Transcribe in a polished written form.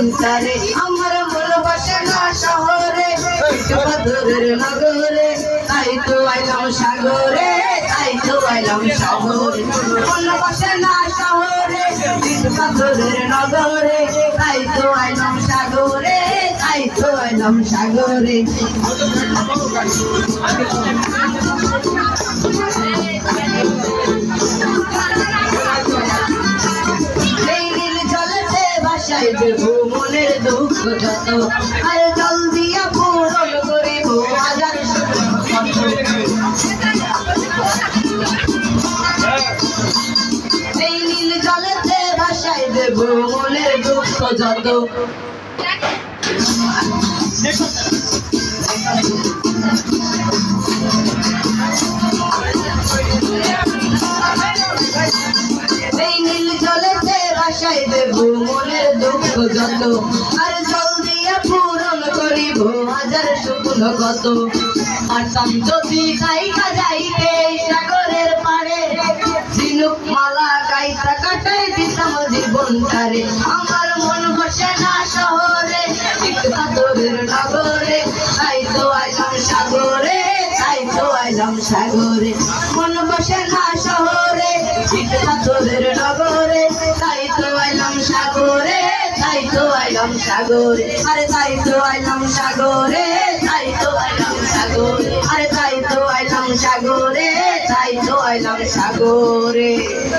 জীবনটারে আমার মন বসে না শহরে পাথরের নগরে তাই তো আইলাম সাগরে তাই তো আইলাম শহরে মন বসে না শহরে পাথরের নগরে তাই তো আইলাম সাগরে তাই তো আইলাম সাগরে দেবো মনের দুঃখ যত আর জল দিয়া পূরণ করিব হাজার এই নীল জলেতে ভাসাই দেব মনের দুঃখ যত এই নীল জলেতে ভাসাই দেব মনের দুঃখ যত আর জল দিয়া পূরণ করিব হাজার শুকনো কত পারতাম যদি গাইকা যাইতে সাগরের পারে ঝিনুক মালা গাইতা কাটাই দিতাম জীবনটারে আমার মন বসে না শহরে পাথরের নগরে তাই তো আইলাম সাগরে তাই তো আইলাম সাগরে মন বসে না শহরে পাথরের নগরে তাই তো আইলাম সাগরে তাই তো আইলাম সাগরে আরে তাই তো আইলাম সাগরে তাই তো আইলাম সাগরে আরে তাই তো আইলাম সাগরে তাই তো আইলাম সাগরে।